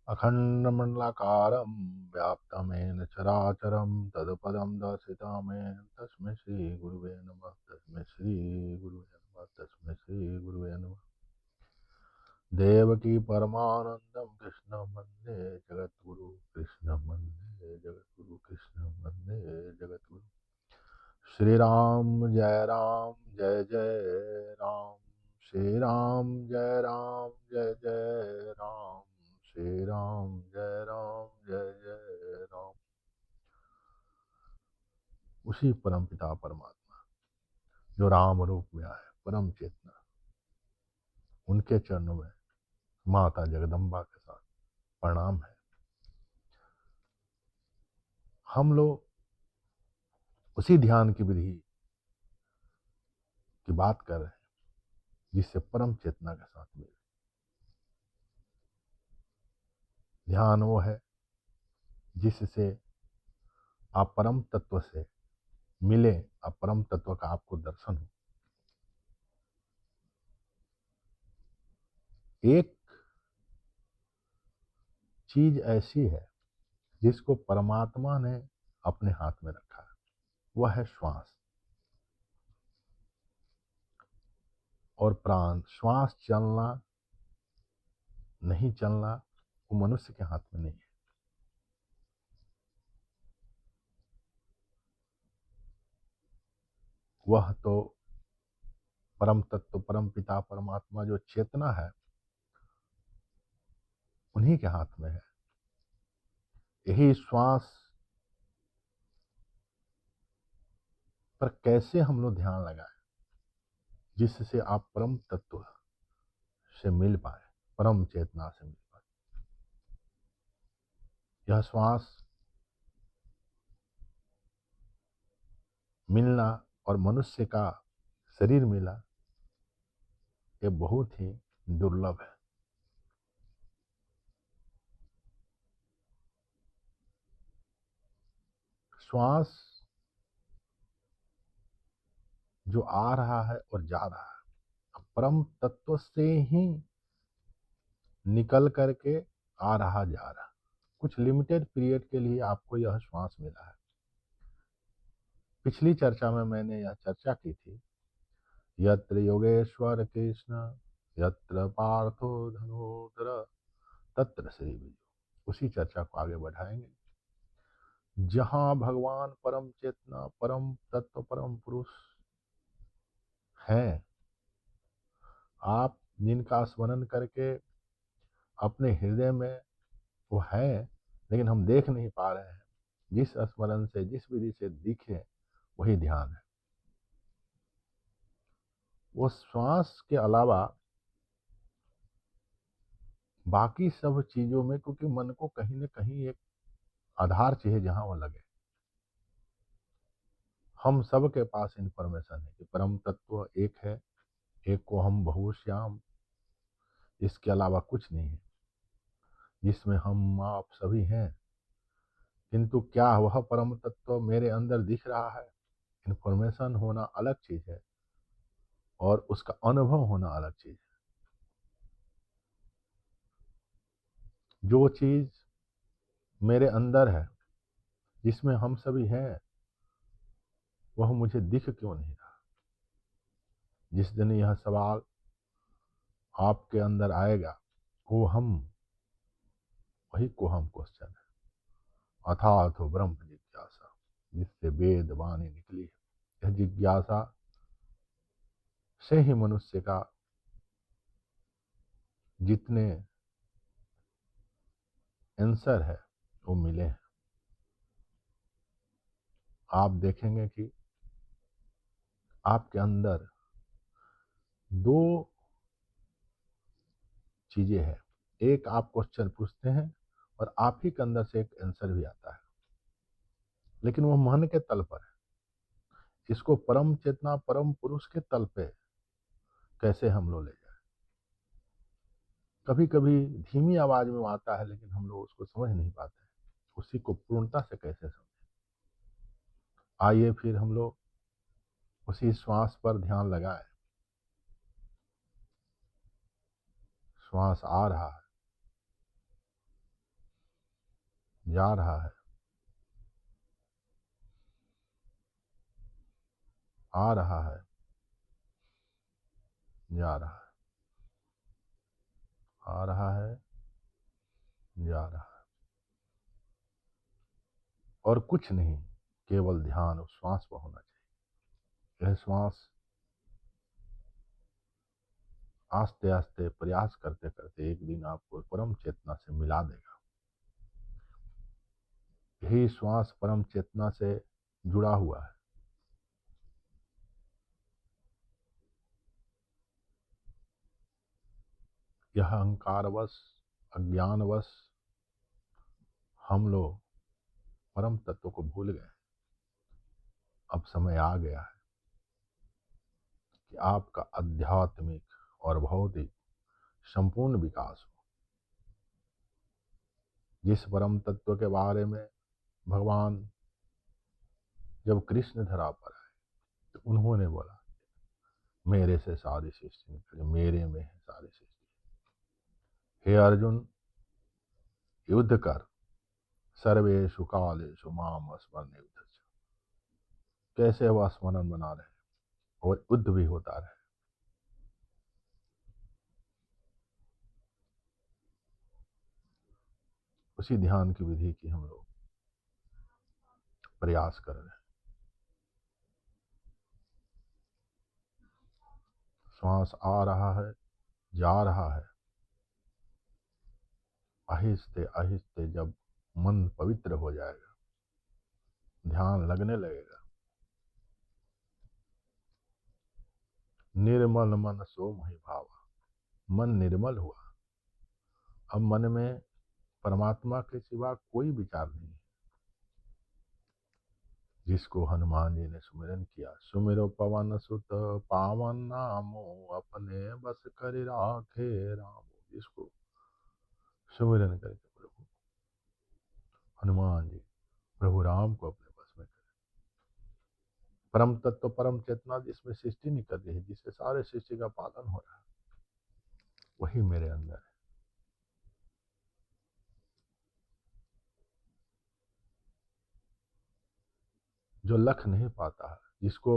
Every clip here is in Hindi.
अखण्डमण्डलाकारं व्याप्तमेन चराचरं तत्पदं दर्शितमेन तस्मै श्रीगुरुवे नमः। तस्मै श्रीगुरुवे नमः। तस्मै श्रीगुरुवे नमः। देवकी परमानंदं कृष्ण वन्दे जगद्गुरु कृष्ण वन्दे जगद्गुरु कृष्ण वन्दे जगद्गुरु। श्री राम जय जय राम। श्री राम जय जय राम। श्री राम जय जय राम। उसी परम पिता परमात्मा जो राम रूप में आए, परम चेतना, उनके चरणों में माता जगदम्बा के साथ प्रणाम है। हम लोग उसी ध्यान की विधि की बात कर रहे हैं जिससे परम चेतना के साथ मिले। ध्यान वो है जिससे आप परम तत्व से मिले, आप परम तत्व का आपको दर्शन हो। एक चीज ऐसी है जिसको परमात्मा ने अपने हाथ में रखा है, वह है श्वास और प्राण। श्वास चलना नहीं चलना वो मनुष्य के हाथ में नहीं है। वह तो परम तत्व, परम पिता परमात्मा जो चेतना है, उन्हीं के हाथ में है। यही श्वास पर कैसे हम लोग ध्यान लगाएं जिससे आप परम तत्व से मिल पाए, परम चेतना से मिल पाए। यह श्वास मिलना और मनुष्य का शरीर मिला, ये बहुत ही दुर्लभ है। श्वास जो आ रहा है और जा रहा है, परम तत्व से ही निकल करके आ रहा जा रहा। कुछ लिमिटेड पीरियड के लिए आपको यह श्वास मिला है। पिछली चर्चा में मैंने यह चर्चा की थी, यत्र योगेश्वर कृष्ण यत्र पार्थो धनुधर तत्र श्री विजय। उसी चर्चा को आगे बढ़ाएंगे। जहां भगवान परम चेतना, परम तत्व, परम पुरुष हैं, आप जिनका स्मरण करके अपने हृदय में वो है, लेकिन हम देख नहीं पा रहे हैं, जिस स्मरण से, जिस विधि से दिखे, वही ध्यान है। वो श्वास के अलावा बाकी सब चीजों में, क्योंकि मन को कहीं न कहीं एक आधार चाहिए जहां वो लगे। हम सब के पास इंफॉर्मेशन है कि परम तत्व एक है, एक को हम बहुश्याम, इसके अलावा कुछ नहीं है, जिसमें हम आप सभी हैं। किंतु क्या वह परम तत्व मेरे अंदर दिख रहा है? इंफॉर्मेशन होना अलग चीज है और उसका अनुभव होना अलग चीज है। जो चीज मेरे अंदर है, जिसमें हम सभी हैं, वह मुझे दिख क्यों नहीं रहा? जिस दिन यह सवाल आपके अंदर आएगा, वो हम, वही को हम क्वेश्चन है। अथातो ब्रह्म जिज्ञासा, जिससे वेद वाणी निकली है। यह जिज्ञासा से ही मनुष्य का जितने आंसर है वो मिले हैं। आप देखेंगे कि आपके अंदर दो चीजें हैं। एक, आप क्वेश्चन पूछते हैं और आप ही के अंदर से एक आंसर भी आता है, लेकिन वो मन के तल पर है। इसको परम चेतना, परम पुरुष के तल पे कैसे हम लोग ले जाए? कभी कभी धीमी आवाज में आता है, लेकिन हम लोग उसको समझ नहीं पाते। उसी को पूर्णता से कैसे समझे? आइए फिर हम लोग उसी श्वास पर ध्यान लगाए। श्वास आ रहा है, जा रहा है, आ रहा है, जा रहा है, आ रहा है, जा रहा है, और कुछ नहीं, केवल ध्यान उस श्वास पर होना चाहिए। यह श्वास आस्ते आस्ते प्रयास करते करते एक दिन आपको परम चेतना से मिला देगा। यही श्वास परम चेतना से जुड़ा हुआ है। यह अहंकारवश, अज्ञानवश हम लोग परम तत्व को भूल गए। अब समय आ गया है कि आपका आध्यात्मिक और भौतिक संपूर्ण विकास हो। जिस परम तत्व के बारे में भगवान जब कृष्ण धरा पर आए तो उन्होंने बोला, मेरे से सारी सृष्टि निकली, मेरे में है सारी सृष्टि। हे अर्जुन, युद्ध कर, सर्वेषु कालेषु माम स्मरण युद्ध। कैसे वह स्मरण बना रहे और युद्ध भी होता रहे। उसी ध्यान की विधि की हम लोग प्रयास कर रहे हैं। श्वास आ रहा है, जा रहा है। आहिस्ते आहिस्ते जब मन पवित्र हो जाएगा, ध्यान लगने लगेगा। निर्मल मन सो मही भावा, मन निर्मल हुआ। अब मन में परमात्मा के सिवा कोई विचार नहीं है। जिसको हनुमान जी ने सुमिरन किया, सुमिरो पवन सुत पावन नामो, अपने बस कर राखे रामो। जिसको सुमिरन करके प्रभु हनुमान जी प्रभु राम को अपने बस में करें। परम तत्व परम चेतना जिसमें सृष्टि निकल रही है, जिससे सारे सृष्टि का पालन हो रहा है, वही मेरे अंदर है। जो लख नहीं पाता है, जिसको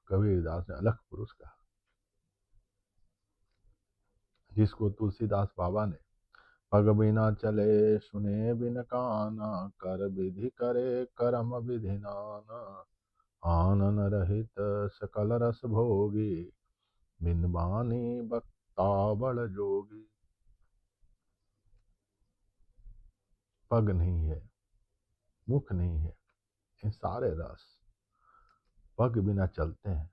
कबीरदास ने अलख पुरुष कहा, जिसको तुलसीदास बाबा ने पग बिना चले सुने बिन काना, कर विधि करे करम विधि नाना, आनन रहित सकल रस भोगी, बिन बानी बक्ता बड़ जोगी। पग नहीं है, मुख नहीं है, इन सारे रस पग बिना चलते हैं,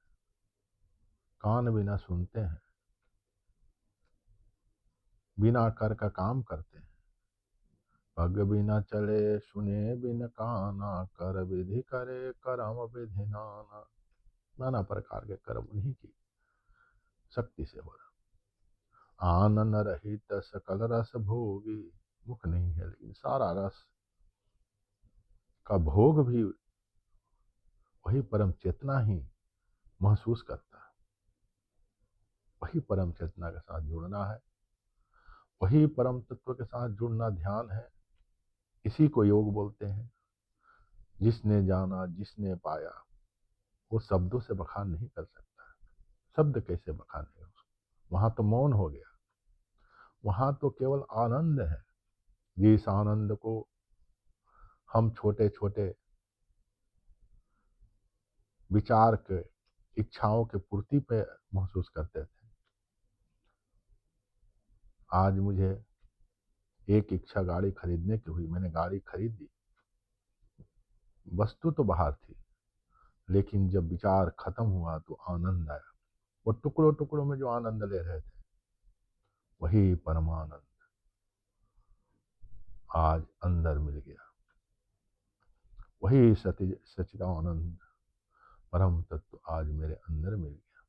कान बिना सुनते हैं, बिना कर का काम करते हैं। पग बिना चले सुने बिन काना, कर विधि करे करम विधि नाना। नाना प्रकार के कर्म उन्हीं की शक्ति से हो रहा। आनन रहित सकल रस भोगी, मुख नहीं है लेकिन सारा रस का भोग भी वही परम चेतना ही महसूस करता है। वही परम चेतना के साथ जुड़ना है, वही परम तत्व के साथ जुड़ना ध्यान है। इसी को योग बोलते हैं। जिसने जाना, जिसने पाया, वो शब्दों से बखान नहीं कर सकता। शब्द कैसे बखानेगा उसको? वहां तो मौन हो गया, वहां तो केवल आनंद है। जिस आनंद को हम छोटे छोटे विचार के, इच्छाओं के पूर्ति पे महसूस करते थे, आज मुझे एक इच्छा गाड़ी खरीदने की हुई, मैंने गाड़ी खरीद दी। वस्तु तो बाहर थी, लेकिन जब विचार खत्म हुआ तो आनंद आया। वो टुकड़ों टुकड़ों में जो आनंद ले रहे थे, वही परमानंद आज अंदर मिल गया। वही सच्चिदानंद परम तत्व आज मेरे अंदर मिल गया।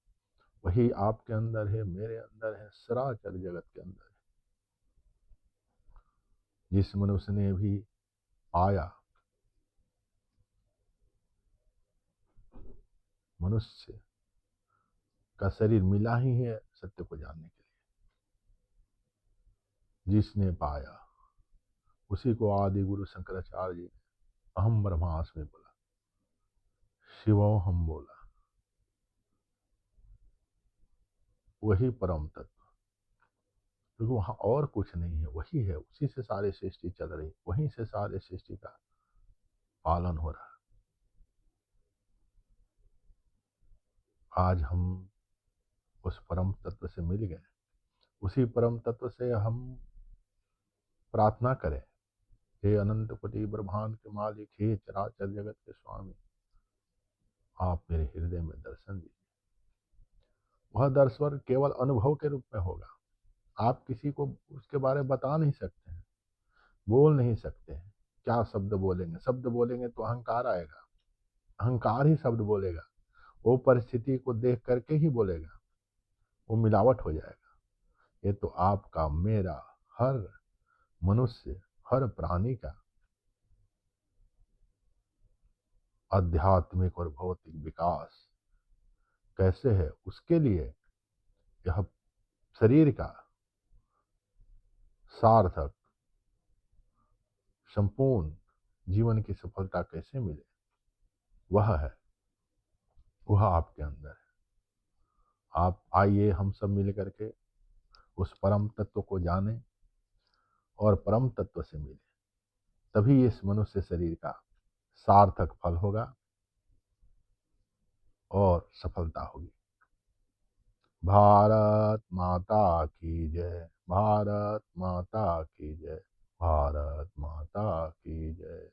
वही आपके अंदर है, मेरे अंदर है, सराचर जगत के अंदर है। जिस मनुष्य ने भी पाया, मनुष्य का शरीर मिला ही है सत्य को जानने के लिए। जिसने पाया उसी को आदि गुरु शंकराचार्य जी ने अहम ब्रह्मास्मि बोला, शिवोहम बोला, वही परम तत्व। क्योंकि वहां और कुछ नहीं है, वही है, उसी से सारी सृष्टि चल रही, वहीं से सारी सृष्टि का पालन हो रहा। आज हम उस परम तत्व से मिल गए, उसी परम तत्व से हम प्रार्थना करें, हे अनंत कोटि ब्रह्मांड के मालिक, हे चराचर जगत के स्वामी, आप मेरे हृदय में दर्शन दीजिए। वह दर्शन केवल अनुभव के रूप में होगा। आप किसी को उसके बारे में बता नहीं सकते हैं, बोल नहीं सकते हैं। क्या शब्द बोलेंगे? शब्द बोलेंगे तो अहंकार आएगा, अहंकार ही शब्द बोलेगा, वो परिस्थिति को देख करके ही बोलेगा, वो मिलावट हो जाएगा। ये तो आपका, मेरा, हर मनुष्य, हर प्राणी का आध्यात्मिक और भौतिक विकास कैसे है, उसके लिए यह शरीर का सार्थक संपूर्ण जीवन की सफलता कैसे मिले, वह है, वह आपके अंदर है। आप आइए, हम सब मिल करके उस परम तत्व को जानें और परम तत्व से मिले, तभी इस मनुष्य शरीर का सार्थक फल होगा और सफलता होगी। भारत माता की जय, भारत माता की जय, भारत माता की जय।